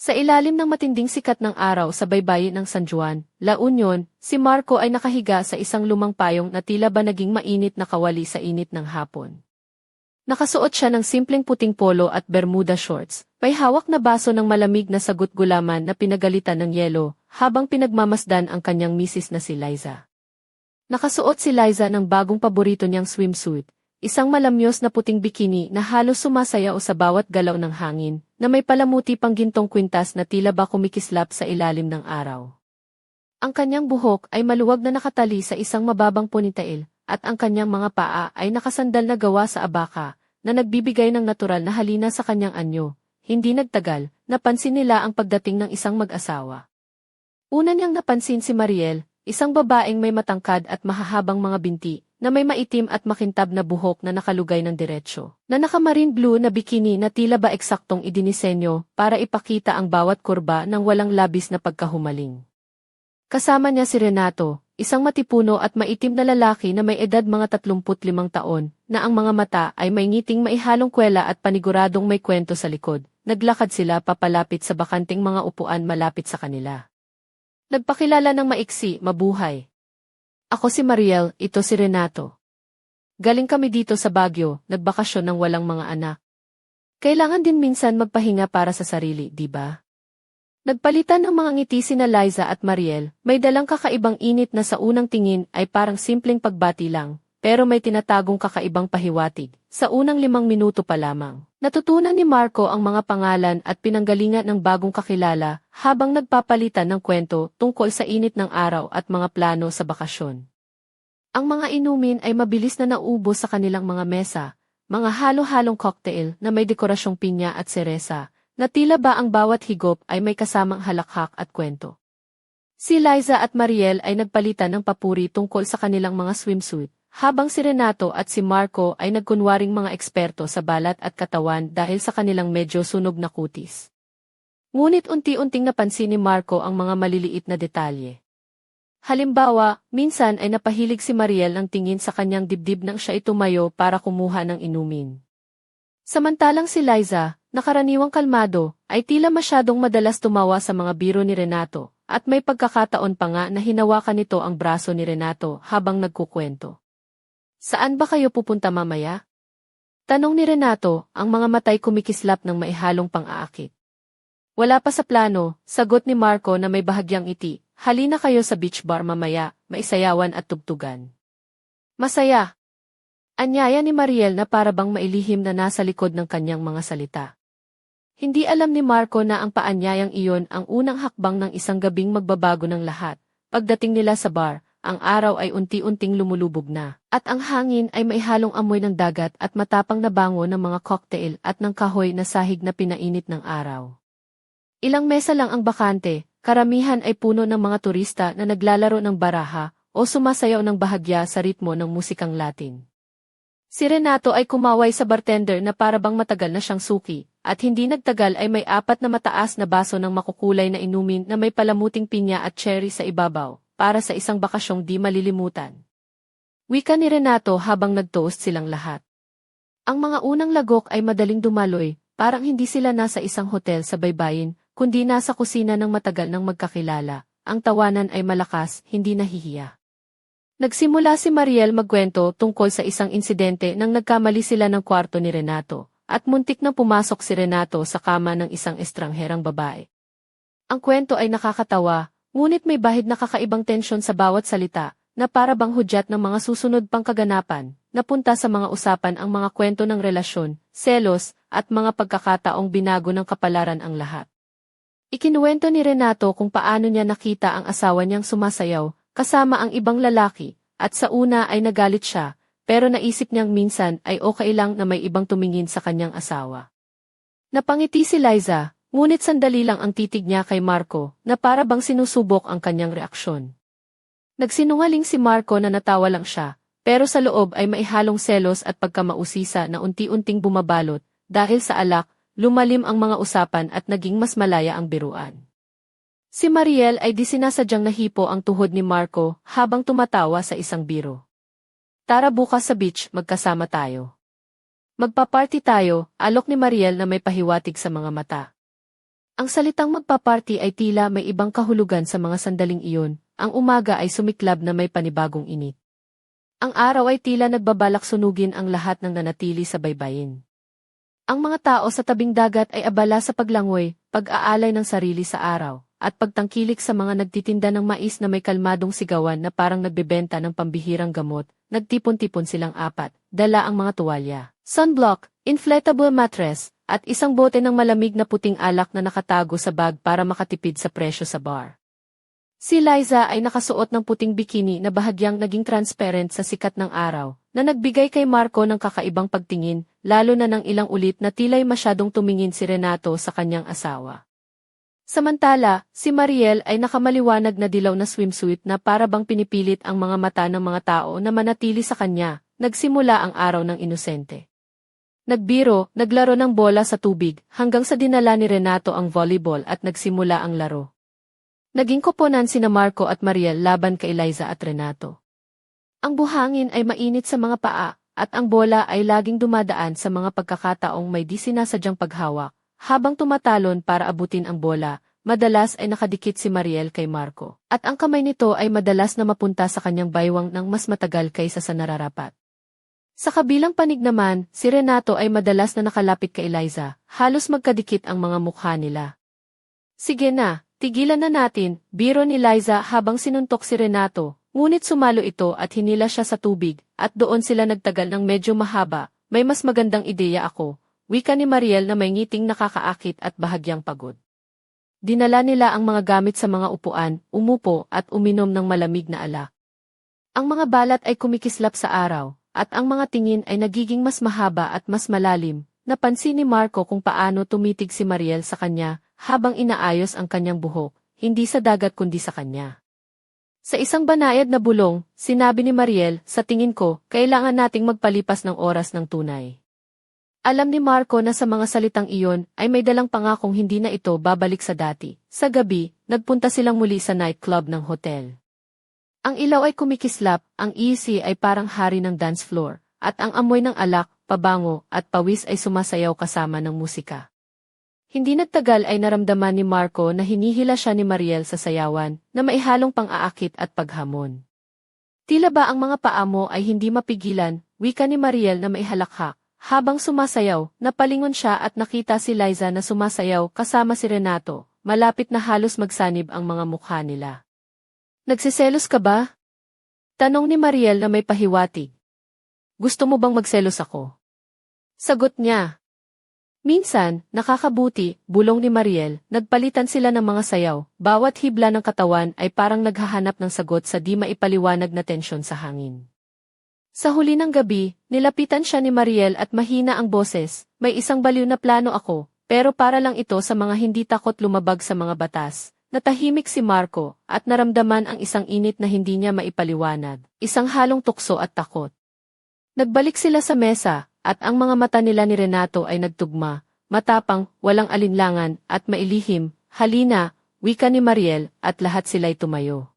Sa ilalim ng matinding sikat ng araw sa baybayin ng San Juan, La Union, si Marco ay nakahiga sa isang lumang payong na tila ba naging mainit na kawali sa init ng hapon. Nakasuot siya ng simpleng puting polo at bermuda shorts, may hawak na baso ng malamig na sagut gulaman na pinagalitan ng yelo, habang pinagmamasdan ang kanyang misis na si Liza. Nakasuot si Liza ng bagong paborito niyang swimsuit, isang malamyos na puting bikini na halos sumasayaw sa bawat galaw ng hangin, na may palamuti pang gintong kwintas na tila ba kumikislap sa ilalim ng araw. Ang kanyang buhok ay maluwag na nakatali sa isang mababang ponytail, at ang kanyang mga paa ay nakasandal na gawa sa abaka, na nagbibigay ng natural na halina sa kanyang anyo. Hindi nagtagal, napansin nila ang pagdating ng isang mag-asawa. Una niyang napansin si Mariel, isang babaeng may matangkad at mahahabang mga binti, na may maitim at makintab na buhok na nakalugay ng diretsyo, na naka-marine blue na bikini na tila ba eksaktong idinisenyo para ipakita ang bawat kurba ng walang labis na pagkahumaling. Kasama niya si Renato, isang matipuno at maitim na lalaki na may edad mga 35 taon, na ang mga mata ay may ngiting maihalong kwela at paniguradong may kwento sa likod. Naglakad sila papalapit sa bakanting mga upuan malapit sa kanila. Nagpakilala ng maiksi, mabuhay. Ako si Mariel, ito si Renato. Galing kami dito sa Baguio, nagbakasyon ng walang mga anak. Kailangan din minsan magpahinga para sa sarili, di ba? Nagpalitan ng mga ngiti sina Liza at Mariel, may dalang kakaibang init na sa unang tingin ay parang simpleng pagbati lang, pero may tinatagong kakaibang pahiwatig. Sa unang 5 minuto pa lamang, natutunan ni Marco ang mga pangalan at pinanggalingan ng bagong kakilala habang nagpapalitan ng kwento tungkol sa init ng araw at mga plano sa bakasyon. Ang mga inumin ay mabilis na naubos sa kanilang mga mesa, mga halo-halong cocktail na may dekorasyong pinya at seresa, na tila ba ang bawat higop ay may kasamang halakhak at kwento. Si Liza at Mariel ay nagpalitan ng papuri tungkol sa kanilang mga swimsuit, habang si Renato at si Marco ay nagkunwaring mga eksperto sa balat at katawan dahil sa kanilang medyo sunog na kutis. Ngunit unti-unting napansin ni Marco ang mga maliliit na detalye. Halimbawa, minsan ay napahilig si Mariel ng tingin sa kanyang dibdib nang siya tumayo para kumuha ng inumin. Samantalang si Liza, na karaniwang kalmado, ay tila masyadong madalas tumawa sa mga biro ni Renato, at may pagkakataon pa nga na hinawakan nito ang braso ni Renato habang nagkukwento. Saan ba kayo pupunta mamaya? Tanong ni Renato, ang mga matay kumikislap ng maihalong pang-aakit. Wala pa sa plano, sagot ni Marco na may bahagyang iti, halina kayo sa beach bar mamaya, maisayawan at tugtugan. Masaya! Anyaya ni Mariel na parabang mailihim na nasa likod ng kanyang mga salita. Hindi alam ni Marco na ang paanyayang iyon ang unang hakbang ng isang gabing magbabago ng lahat. Pagdating nila sa bar, ang araw ay unti-unting lumulubog na, at ang hangin ay maihalong amoy ng dagat at matapang na bango ng mga cocktail at ng kahoy na sahig na pinainit ng araw. Ilang mesa lang ang bakante, karamihan ay puno ng mga turista na naglalaro ng baraha o sumasayaw ng bahagya sa ritmo ng musikang Latin. Si Renato ay kumaway sa bartender na parabang matagal na siyang suki, at hindi nagtagal ay may 4 na mataas na baso ng makukulay na inumin na may palamuting pinya at cherry sa ibabaw, para sa isang bakasyong di malilimutan. Wika ni Renato habang nag-toast silang lahat. Ang mga unang lagok ay madaling dumaloy, parang hindi sila nasa isang hotel sa baybayin, kundi nasa kusina ng matagal ng magkakilala. Ang tawanan ay malakas, hindi nahihiya. Nagsimula si Mariel magkwento tungkol sa isang insidente nang nagkamali sila ng kwarto ni Renato, at muntik na pumasok si Renato sa kama ng isang estrangherang babae. Ang kwento ay nakakatawa, ngunit may bahid na kakaibang tensyon sa bawat salita, na para bang hudyat ng mga susunod pang kaganapan, napunta sa mga usapan ang mga kwento ng relasyon, selos, at mga pagkakataong binago ng kapalaran ang lahat. Ikinuwento ni Renato kung paano niya nakita ang asawa niyang sumasayaw, kasama ang ibang lalaki, at sa una ay nagalit siya, pero naisip niyang minsan ay okay lang na may ibang tumingin sa kanyang asawa. Napangiti si Liza, ngunit sandali lang ang titig niya kay Marco, na para bang sinusubok ang kanyang reaksyon. Nagsinungaling si Marco na natawa lang siya, pero sa loob ay maihalong selos at pagkamausisa na unti-unting bumabalot, dahil sa alak, lumalim ang mga usapan at naging mas malaya ang biruan. Si Mariel ay di sinasadyang nahipo ang tuhod ni Marco habang tumatawa sa isang biro. Tara bukas sa beach, magkasama tayo. Magpa-party tayo, alok ni Mariel na may pahiwatig sa mga mata. Ang salitang magpaparty ay tila may ibang kahulugan sa mga sandaling iyon, ang umaga ay sumiklab na may panibagong init. Ang araw ay tila nagbabalak sunugin ang lahat ng nanatili sa baybayin. Ang mga tao sa tabing dagat ay abala sa paglangoy, pag-aalay ng sarili sa araw, at pagtangkilik sa mga nagtitinda ng mais na may kalmadong sigawan na parang nagbebenta ng pambihirang gamot. Nagtipon-tipon silang apat, dala ang mga tuwalya, sunblock, inflatable mattress, at isang bote ng malamig na puting alak na nakatago sa bag para makatipid sa presyo sa bar. Si Liza ay nakasuot ng puting bikini na bahagyang naging transparent sa sikat ng araw, na nagbigay kay Marco ng kakaibang pagtingin, lalo na ng ilang ulit na tila'y masyadong tumingin si Renato sa kanyang asawa. Samantala, si Mariel ay nakamaliwanag na dilaw na swimsuit na para bang pinipilit ang mga mata ng mga tao na manatili sa kanya. Nagsimula ang araw ng inosente. Nagbiro, naglaro ng bola sa tubig, hanggang sa dinala ni Renato ang volleyball at nagsimula ang laro. Naging koponan sina Marco at Mariel laban kay Liza at Renato. Ang buhangin ay mainit sa mga paa, at ang bola ay laging dumadaan sa mga pagkakataong may di sinasadyang paghawak. Habang tumatalon para abutin ang bola, madalas ay nakadikit si Mariel kay Marco, at ang kamay nito ay madalas na mapunta sa kanyang baywang ng mas matagal kaysa sa nararapat. Sa kabilang panig naman, si Renato ay madalas na nakalapit kay Liza, halos magkadikit ang mga mukha nila. Sige na, tigilan na natin, biro ni Liza habang sinuntok si Renato, ngunit sumalo ito at hinila siya sa tubig, at doon sila nagtagal ng medyo mahaba. May mas magandang ideya ako. Wika ni Mariel na may ngiting nakakaakit at bahagyang pagod. Dinala nila ang mga gamit sa mga upuan, umupo at uminom ng malamig na alak. Ang mga balat ay kumikislap sa araw, at ang mga tingin ay nagiging mas mahaba at mas malalim. Napansin ni Marco kung paano tumitig si Mariel sa kanya habang inaayos ang kanyang buhok, hindi sa dagat kundi sa kanya. Sa isang banayad na bulong, sinabi ni Mariel, sa tingin ko, kailangan nating magpalipas ng oras ng tunay. Alam ni Marco na sa mga salitang iyon ay may dalang pangakong hindi na ito babalik sa dati. Sa gabi, nagpunta silang muli sa nightclub ng hotel. Ang ilaw ay kumikislap, ang AC ay parang hari ng dance floor, at ang amoy ng alak, pabango, at pawis ay sumasayaw kasama ng musika. Hindi nagtagal ay naramdaman ni Marco na hinihila siya ni Mariel sa sayawan, na maihalong pang-aakit at paghamon. Tila ba ang mga paa mo ay hindi mapigilan, wika ni Mariel na maihalakhak. Habang sumasayaw, napalingon siya at nakita si Liza na sumasayaw kasama si Renato, malapit na halos magsanib ang mga mukha nila. Nagsiselos ka ba? Tanong ni Mariel na may pahiwatig. Gusto mo bang magselos ako? Sagot niya. Minsan, nakakabuti, bulong ni Mariel, nagpalitan sila ng mga sayaw, bawat hibla ng katawan ay parang naghahanap ng sagot sa di maipaliwanag na tensyon sa hangin. Sa huli ng gabi, nilapitan siya ni Mariel at mahina ang boses, may isang baliw na plano ako, pero para lang ito sa mga hindi takot lumabag sa mga batas. Natahimik si Marco, at naramdaman ang isang init na hindi niya maipaliwanag, isang halong tukso at takot. Nagbalik sila sa mesa, at ang mga mata nila ni Renato ay nagtugma, matapang, walang alinlangan, at mailihim. Halina, wika ni Mariel, at lahat sila'y tumayo.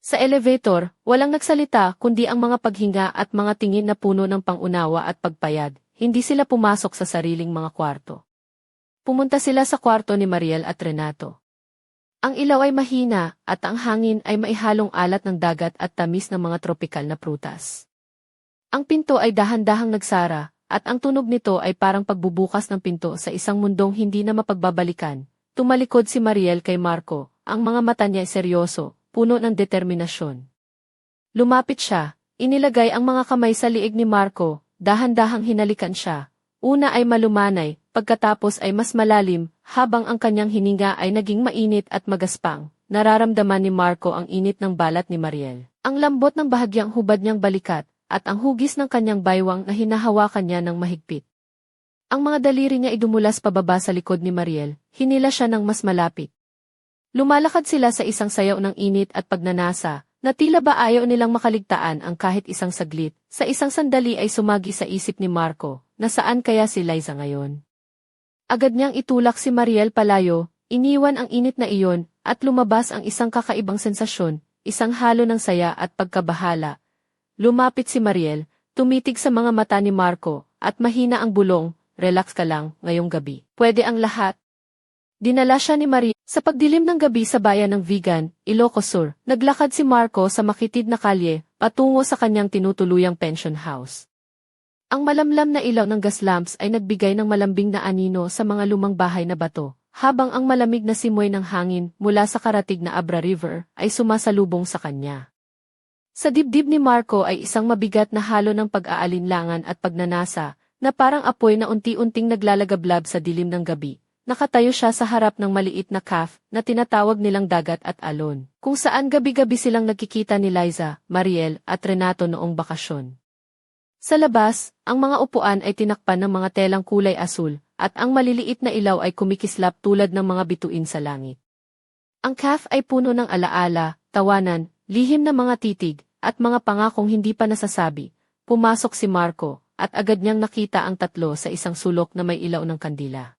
Sa elevator, walang nagsalita kundi ang mga paghinga at mga tingin na puno ng pangunawa at pagpayad. Hindi sila pumasok sa sariling mga kwarto. Pumunta sila sa kwarto ni Mariel at Renato. Ang ilaw ay mahina at ang hangin ay maihalong alat ng dagat at tamis ng mga tropikal na prutas. Ang pinto ay dahan-dahang nagsara at ang tunog nito ay parang pagbubukas ng pinto sa isang mundong hindi na mapagbabalikan. Tumalikod si Mariel kay Marco, ang mga mata niya ay seryoso, puno ng determinasyon. Lumapit siya, inilagay ang mga kamay sa liig ni Marco, dahan-dahang hinalikan siya. Una ay malumanay, pagkatapos ay mas malalim, habang ang kanyang hininga ay naging mainit at magaspang. Nararamdaman ni Marco ang init ng balat ni Mariel, ang lambot ng bahagyang hubad niyang balikat, at ang hugis ng kanyang baywang na hinahawakan niya ng mahigpit. Ang mga daliri niya ay dumulas pababa sa likod ni Mariel, hinila siya ng mas malapit. Lumalakad sila sa isang sayaw ng init at pagnanasa, na tila ba ayaw nilang makaligtaan ang kahit isang saglit. Sa isang sandali ay sumagi sa isip ni Marco, na saan kaya si Liza ngayon? Agad niyang itulak si Mariel palayo, iniwan ang init na iyon, at lumabas ang isang kakaibang sensasyon, isang halo ng saya at pagkabahala. Lumapit si Mariel, tumitig sa mga mata ni Marco, at mahina ang bulong, relax ka lang, ngayong gabi. Pwede ang lahat. Dinala siya ni Maria sa pagdilim ng gabi sa bayan ng Vigan, Ilocos Sur. Naglakad si Marco sa makitid na kalye, patungo sa kanyang tinutuluyang pension house. Ang malamlam na ilaw ng gas lamps ay nagbigay ng malambing na anino sa mga lumang bahay na bato, habang ang malamig na simoy ng hangin mula sa karatig na Abra River ay sumasalubong sa kanya. Sa dibdib ni Marco ay isang mabigat na halo ng pag-aalinlangan at pagnanasa, na parang apoy na unti-unting naglalagablab sa dilim ng gabi. Nakatayo siya sa harap ng maliit na calf na tinatawag nilang dagat at alon, kung saan gabi-gabi silang nagkikita ni Liza, Mariel at Renato noong bakasyon. Sa labas, ang mga upuan ay tinakpan ng mga telang kulay asul, at ang maliliit na ilaw ay kumikislap tulad ng mga bituin sa langit. Ang calf ay puno ng alaala, tawanan, lihim na mga titig, at mga pangakong hindi pa nasasabi. Pumasok si Marco, at agad niyang nakita ang tatlo sa isang sulok na may ilaw ng kandila.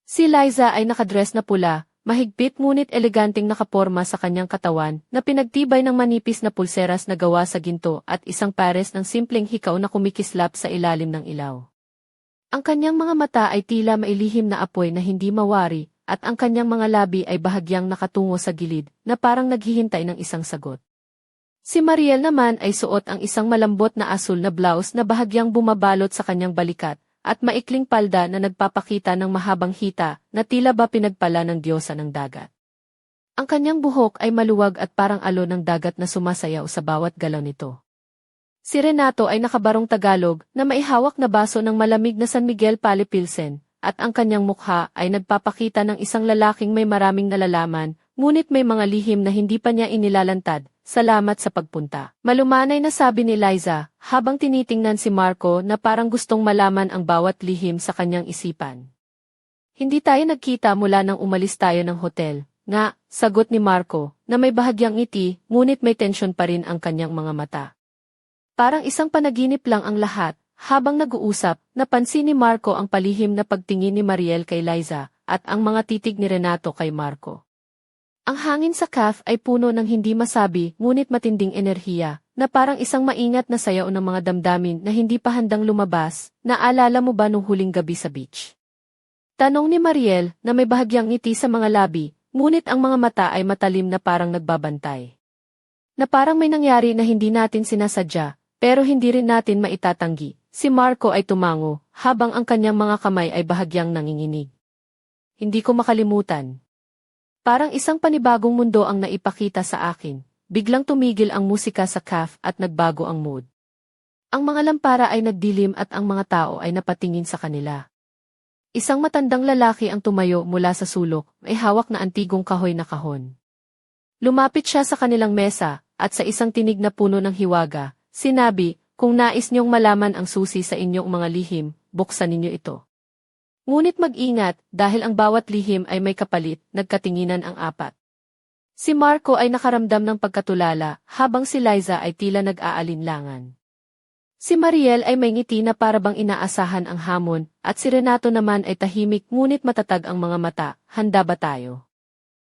Si Liza ay nakadress na pula, mahigpit ngunit eleganteng nakaporma sa kanyang katawan na pinagtibay ng manipis na pulseras na gawa sa ginto at isang pares ng simpleng hikaw na kumikislap sa ilalim ng ilaw. Ang kanyang mga mata ay tila mailihim na apoy na hindi mawari at ang kanyang mga labi ay bahagyang nakatungo sa gilid na parang naghihintay ng isang sagot. Si Mariel naman ay suot ang isang malambot na asul na blouse na bahagyang bumabalot sa kanyang balikat, at maikling palda na nagpapakita ng mahabang hita na tila ba pinagpala ng diyosa ng dagat. Ang kanyang buhok ay maluwag at parang alon ng dagat na sumasayaw sa bawat galaw nito. Si Renato ay nakabarong Tagalog na maihawak na baso ng malamig na San Miguel Pale Pilsen, at ang kanyang mukha ay nagpapakita ng isang lalaking may maraming nalalaman, ngunit may mga lihim na hindi pa niya inilalantad. Salamat sa pagpunta. Malumanay na sabi ni Liza, habang tinitingnan si Marco na parang gustong malaman ang bawat lihim sa kanyang isipan. Hindi tayo nagkita mula nang umalis tayo ng hotel, nga, sagot ni Marco, na may bahagyang ngiti, ngunit may tensyon pa rin ang kanyang mga mata. Parang isang panaginip lang ang lahat, habang nag-uusap, napansin ni Marco ang palihim na pagtingin ni Mariel kay Liza, at ang mga titig ni Renato kay Marco. Ang hangin sa calf ay puno ng hindi masabi ngunit matinding enerhiya, na parang isang maingat na sayaw ng mga damdamin na hindi pa handang lumabas. Naalala mo ba nung huling gabi sa beach? Tanong ni Mariel na may bahagyang ngiti sa mga labi, ngunit ang mga mata ay matalim na parang nagbabantay. Na parang may nangyari na hindi natin sinasadya, pero hindi rin natin maitatanggi. Si Marco ay tumango, habang ang kanyang mga kamay ay bahagyang nanginginig. Hindi ko makalimutan. Parang isang panibagong mundo ang naipakita sa akin. Biglang tumigil ang musika sa calf at nagbago ang mood. Ang mga lampara ay nagdilim at ang mga tao ay napatingin sa kanila. Isang matandang lalaki ang tumayo mula sa sulok, may hawak na antigong kahoy na kahon. Lumapit siya sa kanilang mesa, at sa isang tinig na puno ng hiwaga, sinabi, kung nais niyong malaman ang susi sa inyong mga lihim, buksan ninyo ito. Ngunit mag-ingat, dahil ang bawat lihim ay may kapalit, nagkatinginan ang apat. Si Marco ay nakaramdam ng pagkatulala, habang si Liza ay tila nag-aalinlangan. Si Mariel ay may ngiti na parabang inaasahan ang hamon, at si Renato naman ay tahimik ngunit matatag ang mga mata. Handa ba tayo?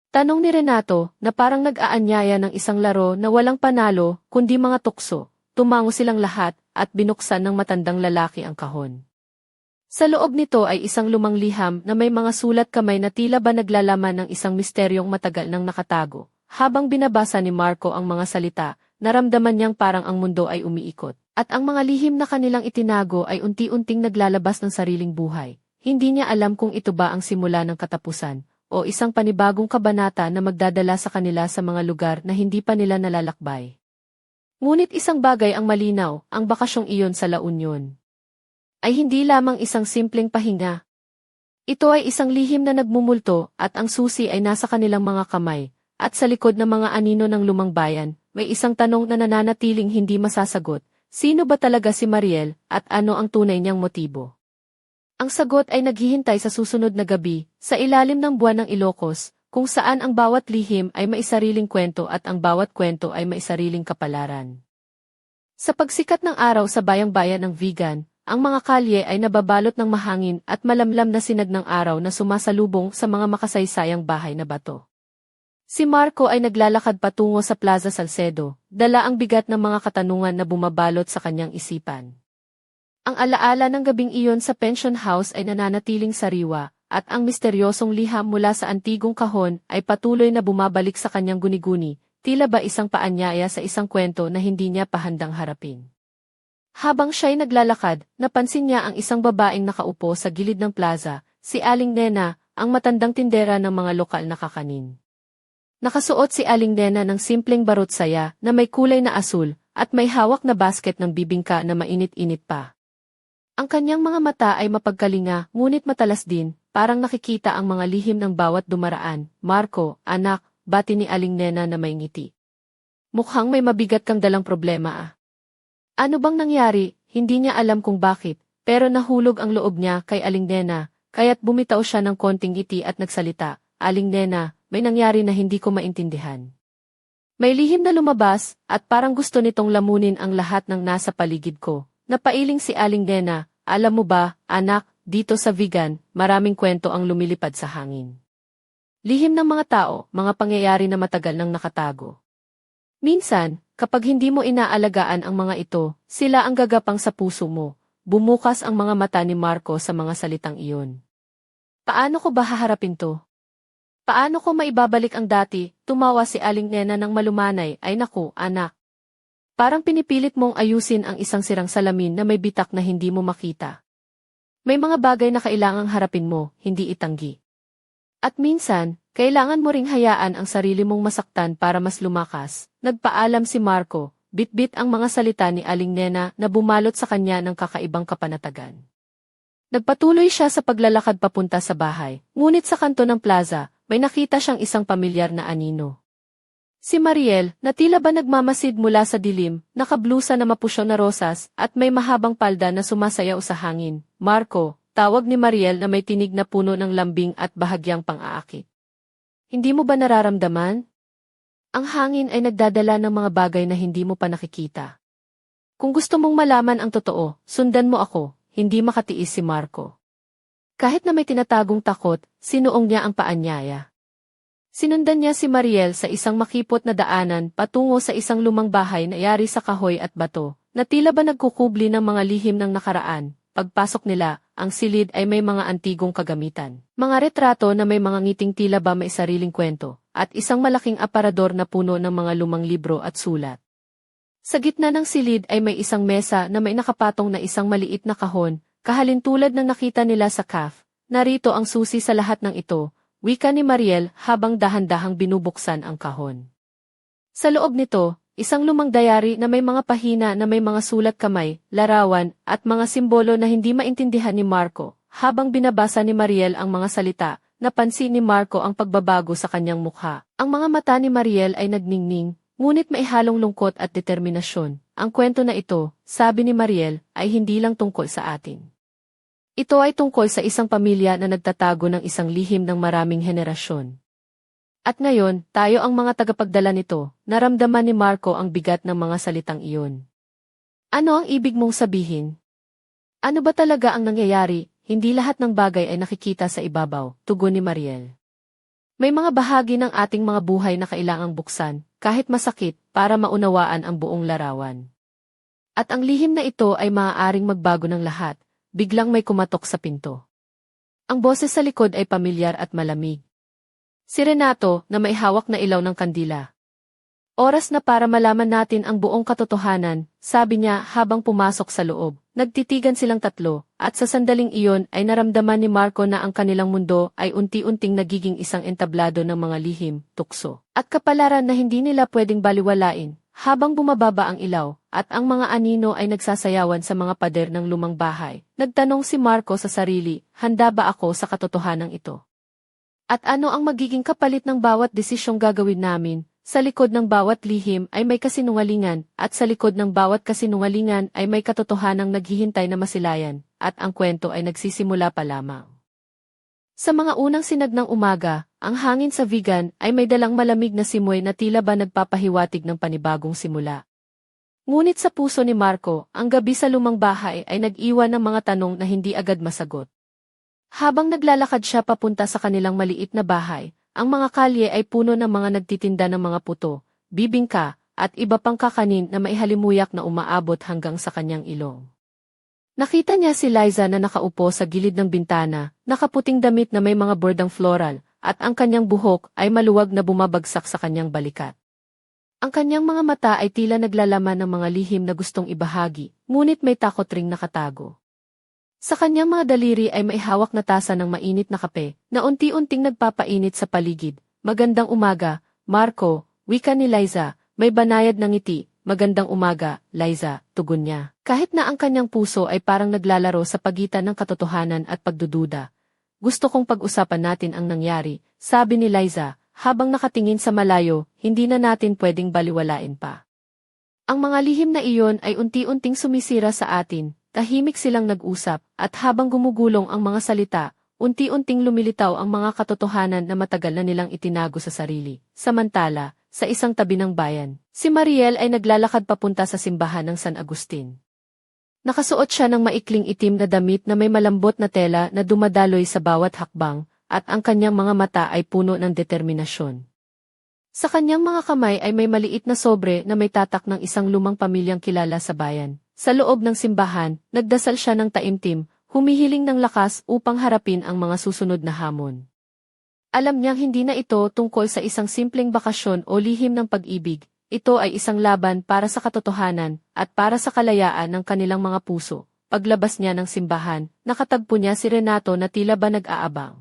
Tanong ni Renato, na parang nag-aanyaya ng isang laro na walang panalo, kundi mga tukso. Tumango silang lahat, at binuksan ng matandang lalaki ang kahon. Sa loob nito ay isang lumang liham na may mga sulat kamay na tila ba naglalaman ng isang misteryong matagal nang nakatago. Habang binabasa ni Marco ang mga salita, naramdaman niyang parang ang mundo ay umiikot, at ang mga lihim na kanilang itinago ay unti-unting naglalabas ng sariling buhay. Hindi niya alam kung ito ba ang simula ng katapusan, o isang panibagong kabanata na magdadala sa kanila sa mga lugar na hindi pa nila nalalakbay. Ngunit isang bagay ang malinaw, ang bakasyong iyon sa La Union ay hindi lamang isang simpleng pahinga. Ito ay isang lihim na nagmumulto at ang susi ay nasa kanilang mga kamay, at sa likod ng mga anino ng lumang bayan, may isang tanong na nananatiling hindi masasagot, sino ba talaga si Mariel at ano ang tunay niyang motibo? Ang sagot ay naghihintay sa susunod na gabi, sa ilalim ng buwan ng Ilocos, kung saan ang bawat lihim ay may sariling kwento at ang bawat kwento ay may sariling kapalaran. Sa pagsikat ng araw sa bayang-bayan ng Vigan, ang mga kalye ay nababalot ng mahangin at malamlam na sinag ng araw na sumasalubong sa mga makasaysayang bahay na bato. Si Marco ay naglalakad patungo sa Plaza Salcedo, dala ang bigat ng mga katanungan na bumabalot sa kanyang isipan. Ang alaala ng gabing iyon sa pension house ay nananatiling sariwa, at ang misteryosong liham mula sa antigong kahon ay patuloy na bumabalik sa kanyang guni-guni, tila ba isang paanyaya sa isang kwento na hindi niya pa handang harapin. Habang siya'y naglalakad, napansin niya ang isang babaeng nakaupo sa gilid ng plaza, si Aling Nena, ang matandang tindera ng mga lokal na kakanin. Nakasuot si Aling Nena ng simpleng barot saya na may kulay na asul at may hawak na basket ng bibingka na mainit-init pa. Ang kanyang mga mata ay mapagkalinga, ngunit matalas din, parang nakikita ang mga lihim ng bawat dumaraan. Marco, anak, bati ni Aling Nena na may ngiti. Mukhang may mabigat kang dalang problema ah. Ano bang nangyari? Hindi niya alam kung bakit, pero nahulog ang loob niya kay Aling Nena, kaya't bumitaw siya ng konting ngiti at nagsalita, Aling Nena, may nangyari na hindi ko maintindihan. May lihim na lumabas, at parang gusto nitong lamunin ang lahat ng nasa paligid ko. Napailing si Aling Nena, alam mo ba, anak, dito sa Vigan, maraming kwento ang lumilipad sa hangin. Lihim ng mga tao, mga pangyayari na matagal nang nakatago. Minsan, kapag hindi mo inaalagaan ang mga ito, sila ang gagapang sa puso mo. Bumukas ang mga mata ni Marco sa mga salitang iyon. Paano ko ba haharapin to? Paano ko maibabalik ang dati? Tumawa si Aling Nena ng malumanay, ay naku, anak. Parang pinipilit mong ayusin ang isang sirang salamin na may bitak na hindi mo makita. May mga bagay na kailangang harapin mo, hindi itanggi. At minsan, kailangan mo ring hayaan ang sarili mong masaktan para mas lumakas. Nagpaalam si Marco, bitbit ang mga salita ni Aling Nena na bumalot sa kanya ng kakaibang kapanatagan. Nagpatuloy siya sa paglalakad papunta sa bahay, ngunit sa kanto ng plaza, may nakita siyang isang pamilyar na anino. Si Mariel, na tila ba nagmamasid mula sa dilim, nakablusa na mapusyaw na rosas, at may mahabang palda na sumasayaw sa hangin. Marco, tawag ni Mariel na may tinig na puno ng lambing at bahagyang pang-aakit. Hindi mo ba nararamdaman? Ang hangin ay nagdadala ng mga bagay na hindi mo pa nakikita. Kung gusto mong malaman ang totoo, sundan mo ako, hindi makatiis si Marco. Kahit na may tinatagong takot, sinuong niya ang paanyaya. Sinundan niya si Mariel sa isang makipot na daanan patungo sa isang lumang bahay na yari sa kahoy at bato, na tila ba nagkukubli ng mga lihim ng nakaraan. Pagpasok nila, ang silid ay may mga antigong kagamitan. Mga retrato na may mga ngiting tila ba may sariling kwento, at isang malaking aparador na puno ng mga lumang libro at sulat. Sa gitna ng silid ay may isang mesa na may nakapatong na isang maliit na kahon, kahalintulad ng nakita nila sa CAF. Narito ang susi sa lahat ng ito, wika ni Mariel habang dahan-dahang binubuksan ang kahon. Sa loob nito, isang lumang dayari na may mga pahina na may mga sulat kamay, larawan, at mga simbolo na hindi maintindihan ni Marco. Habang binabasa ni Mariel ang mga salita, napansin ni Marco ang pagbabago sa kanyang mukha. Ang mga mata ni Mariel ay nagningning, ngunit may halong lungkot at determinasyon. Ang kwento na ito, sabi ni Mariel, ay hindi lang tungkol sa atin. Ito ay tungkol sa isang pamilya na nagtatago ng isang lihim ng maraming henerasyon. At ngayon, tayo ang mga tagapagdala nito. Naramdaman ni Marco ang bigat ng mga salitang iyon. Ano ang ibig mong sabihin? Ano ba talaga ang nangyayari? Hindi lahat ng bagay ay nakikita sa ibabaw, tugon ni Mariel. May mga bahagi ng ating mga buhay na kailangang buksan, kahit masakit, para maunawaan ang buong larawan. At ang lihim na ito ay maaaring magbago ng lahat. Biglang may kumatok sa pinto. Ang boses sa likod ay pamilyar at malamig. Si Renato, na may hawak na ilaw ng kandila. Oras na para malaman natin ang buong katotohanan, sabi niya habang pumasok sa loob. Nagtitigan silang tatlo, at sa sandaling iyon ay naramdaman ni Marco na ang kanilang mundo ay unti-unting nagiging isang entablado ng mga lihim, tukso, at kapalaran na hindi nila pwedeng baliwalain. Habang bumababa ang ilaw, at ang mga anino ay nagsasayawan sa mga pader ng lumang bahay, nagtanong si Marco sa sarili, handa ba ako sa katotohanan ito? At ano ang magiging kapalit ng bawat desisyong gagawin namin? Sa likod ng bawat lihim ay may kasinungalingan, at sa likod ng bawat kasinungalingan ay may katotohanang naghihintay na masilayan, at ang kwento ay nagsisimula pa lamang. Sa mga unang sinag ng umaga, ang hangin sa Vigan ay may dalang malamig na simoy na tila ba nagpapahiwatig ng panibagong simula. Ngunit sa puso ni Marco, ang gabi sa lumang bahay ay nag-iwan ng mga tanong na hindi agad masagot. Habang naglalakad siya papunta sa kanilang maliit na bahay, ang mga kalye ay puno ng mga nagtitinda ng mga puto, bibingka, at iba pang kakanin na maihalimuyak na umaabot hanggang sa kanyang ilong. Nakita niya si Liza na nakaupo sa gilid ng bintana, nakaputing damit na may mga bordang floral, at ang kanyang buhok ay maluwag na bumabagsak sa kanyang balikat. Ang kanyang mga mata ay tila naglalaman ng mga lihim na gustong ibahagi, ngunit may takot ring nakatago. Sa kanyang mga daliri ay may hawak na tasa ng mainit na kape, na unti-unting nagpapainit sa paligid. Magandang umaga, Marco, wika ni Liza, may banayad ng ngiti. Magandang umaga, Liza, tugon niya. Kahit na ang kanyang puso ay parang naglalaro sa pagitan ng katotohanan at pagdududa. Gusto kong pag-usapan natin ang nangyari, sabi ni Liza, habang nakatingin sa malayo, hindi na natin pwedeng baliwalain pa. Ang mga lihim na iyon ay unti-unting sumisira sa atin, tahimik silang nag-usap, at habang gumugulong ang mga salita, unti-unting lumilitaw ang mga katotohanan na matagal na nilang itinago sa sarili. Samantala, sa isang tabi ng bayan, si Mariel ay naglalakad papunta sa simbahan ng San Agustin. Nakasuot siya ng maikling itim na damit na may malambot na tela na dumadaloy sa bawat hakbang, at ang kanyang mga mata ay puno ng determinasyon. Sa kanyang mga kamay ay may maliit na sobre na may tatak ng isang lumang pamilyang kilala sa bayan. Sa loob ng simbahan, nagdasal siya ng taimtim, humihiling ng lakas upang harapin ang mga susunod na hamon. Alam niyang hindi na ito tungkol sa isang simpleng bakasyon o lihim ng pag-ibig, ito ay isang laban para sa katotohanan at para sa kalayaan ng kanilang mga puso. Paglabas niya ng simbahan, nakatagpo niya si Renato na tila ba nag-aabang.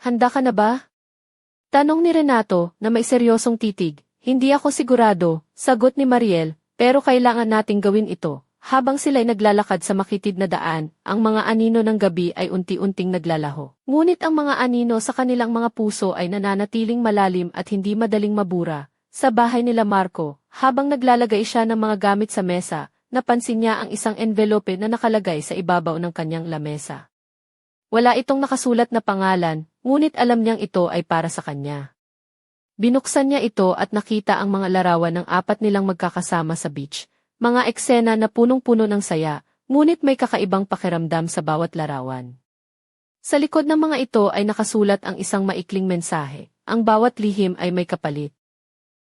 Handa ka na ba? Tanong ni Renato na may seryosong titig. Hindi ako sigurado, sagot ni Mariel, pero kailangan nating gawin ito. Habang sila'y naglalakad sa makitid na daan, ang mga anino ng gabi ay unti-unting naglalaho. Ngunit ang mga anino sa kanilang mga puso ay nananatiling malalim at hindi madaling mabura. Sa bahay nila Marco, habang naglalagay siya ng mga gamit sa mesa, napansin niya ang isang envelope na nakalagay sa ibabaw ng kanyang lamesa. Wala itong nakasulat na pangalan, ngunit alam niyang ito ay para sa kanya. Binuksan niya ito at nakita ang mga larawan ng apat nilang magkakasama sa beach. Mga eksena na punong-puno ng saya, ngunit may kakaibang pakiramdam sa bawat larawan. Sa likod ng mga ito ay nakasulat ang isang maikling mensahe, ang bawat lihim ay may kapalit.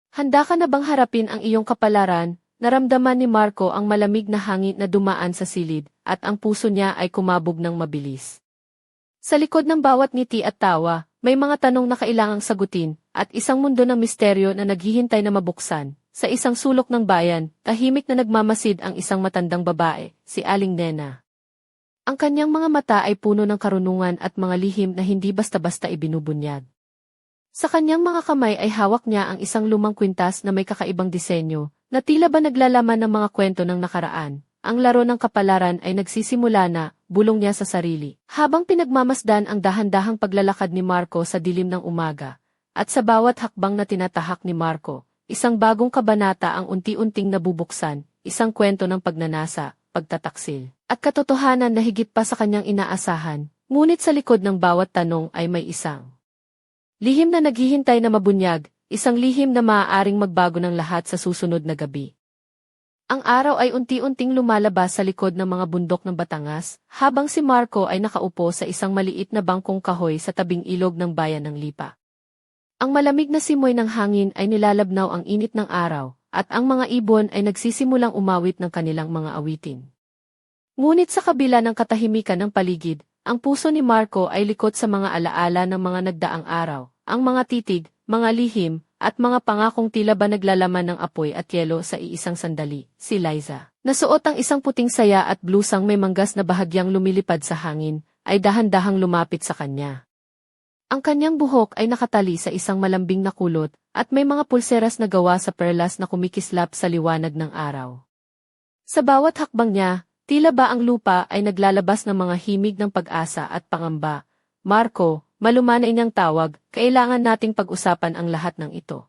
Handa ka na bang harapin ang iyong kapalaran? Naramdaman ni Marco ang malamig na hangin na dumaan sa silid, at ang puso niya ay kumabog ng mabilis. Sa likod ng bawat ngiti at tawa, may mga tanong na kailangang sagutin, at isang mundo ng misteryo na naghihintay na mabuksan. Sa isang sulok ng bayan, tahimik na nagmamasid ang isang matandang babae, si Aling Nena. Ang kanyang mga mata ay puno ng karunungan at mga lihim na hindi basta-basta ibinubunyag. Sa kanyang mga kamay ay hawak niya ang isang lumang kwintas na may kakaibang disenyo, na tila ba naglalaman ng mga kwento ng nakaraan. Ang laro ng kapalaran ay nagsisimula na, bulong niya sa sarili. Habang pinagmamasdan ang dahan-dahang paglalakad ni Marco sa dilim ng umaga, at sa bawat hakbang na tinatahak ni Marco, isang bagong kabanata ang unti-unting nabubuksan, isang kwento ng pagnanasa, pagtataksil, at katotohanan na higit pa sa kanyang inaasahan, ngunit sa likod ng bawat tanong ay may isang lihim na naghihintay na mabunyag, isang lihim na maaaring magbago ng lahat sa susunod na gabi. Ang araw ay unti-unting lumalabas sa likod ng mga bundok ng Batangas, habang si Marco ay nakaupo sa isang maliit na bangkong kahoy sa tabing ilog ng bayan ng Lipa. Ang malamig na simoy ng hangin ay nilalabnaw ang init ng araw, at ang mga ibon ay nagsisimulang umawit ng kanilang mga awitin. Ngunit sa kabila ng katahimikan ng paligid, ang puso ni Marco ay likot sa mga alaala ng mga nagdaang araw, ang mga titig, mga lihim, at mga pangakong tila ba naglalaman ng apoy at yelo sa iisang sandali, si Liza. Nasuot ang isang puting saya at blusang may manggas na bahagyang lumilipad sa hangin, ay dahan-dahang lumapit sa kanya. Ang kanyang buhok ay nakatali sa isang malambing na kulot, at may mga pulseras na gawa sa perlas na kumikislap sa liwanag ng araw. Sa bawat hakbang niya, tila ba ang lupa ay naglalabas ng mga himig ng pag-asa at pangamba. Marco, malumanay niyang tawag, kailangan nating pag-usapan ang lahat ng ito.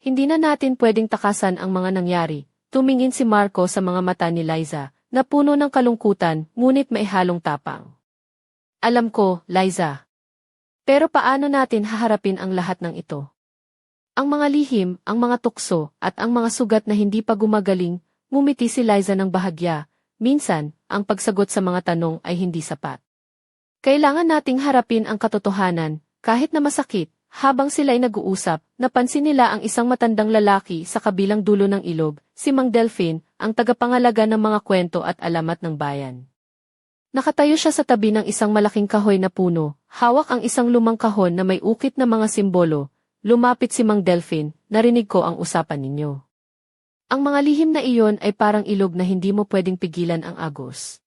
Hindi na natin pwedeng takasan ang mga nangyari. Tumingin si Marco sa mga mata ni Liza, na puno ng kalungkutan, ngunit may halong tapang. Alam ko, Liza. Pero paano natin haharapin ang lahat ng ito? Ang mga lihim, ang mga tukso, at ang mga sugat na hindi pa gumagaling, ngumiti si Liza ng bahagya. Minsan, ang pagsagot sa mga tanong ay hindi sapat. Kailangan nating harapin ang katotohanan, kahit na masakit. Habang sila'y nag-uusap, napansin nila ang isang matandang lalaki sa kabilang dulo ng ilog, si Mang Delfin, ang tagapangalaga ng mga kwento at alamat ng bayan. Nakatayo siya sa tabi ng isang malaking kahoy na puno, hawak ang isang lumang kahon na may ukit na mga simbolo. Lumapit si Mang Delfin, narinig ko ang usapan ninyo. Ang mga lihim na iyon ay parang ilog na hindi mo pwedeng pigilan ang agos.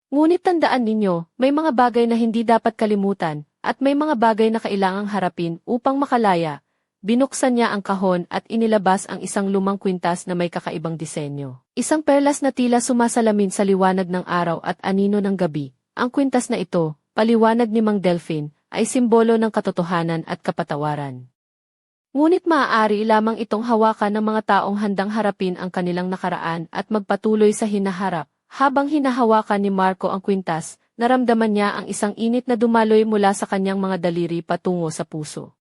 Ngunit tandaan ninyo, may mga bagay na hindi dapat kalimutan, at may mga bagay na kailangang harapin upang makalaya. Binuksan niya ang kahon at inilabas ang isang lumang kwintas na may kakaibang disenyo. Isang perlas na tila sumasalamin sa liwanag ng araw at anino ng gabi. Ang kwintas na ito, paliwanag ni Mang Delfin, ay simbolo ng katotohanan at kapatawaran. Ngunit maaari lamang itong hawakan ng mga taong handang harapin ang kanilang nakaraan at magpatuloy sa hinaharap. Habang hinahawakan ni Marco ang kwintas, naramdaman niya ang isang init na dumaloy mula sa kanyang mga daliri patungo sa puso.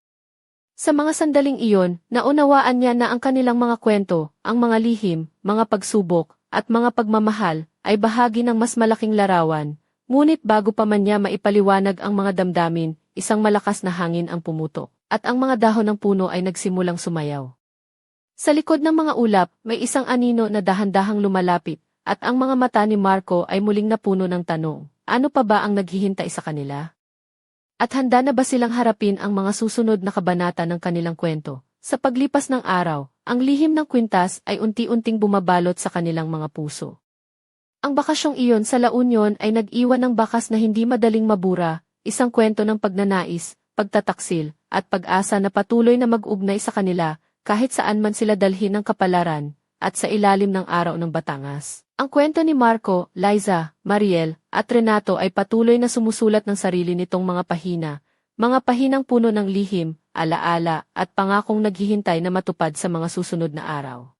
Sa mga sandaling iyon, naunawaan niya na ang kanilang mga kwento, ang mga lihim, mga pagsubok, at mga pagmamahal, ay bahagi ng mas malaking larawan. Ngunit bago pa man niya maipaliwanag ang mga damdamin, isang malakas na hangin ang pumutok, at ang mga dahon ng puno ay nagsimulang sumayaw. Sa likod ng mga ulap, may isang anino na dahan-dahang lumalapit, at ang mga mata ni Marco ay muling napuno ng tanong, ano pa ba ang naghihintay sa kanila? At handa na ba silang harapin ang mga susunod na kabanata ng kanilang kwento? Sa paglipas ng araw, ang lihim ng kwintas ay unti-unting bumabalot sa kanilang mga puso. Ang bakasyong iyon sa La Union ay nag-iwan ng bakas na hindi madaling mabura, isang kwento ng pagnanais, pagtataksil, at pag-asa na patuloy na mag-ugnay sa kanila, kahit saan man sila dalhin ng kapalaran, at sa ilalim ng araw ng Batangas. Ang kwento ni Marco, Liza, Mariel, at Renato ay patuloy na sumusulat ng sarili nitong mga pahinang puno ng lihim, alaala, at pangakong naghihintay na matupad sa mga susunod na araw.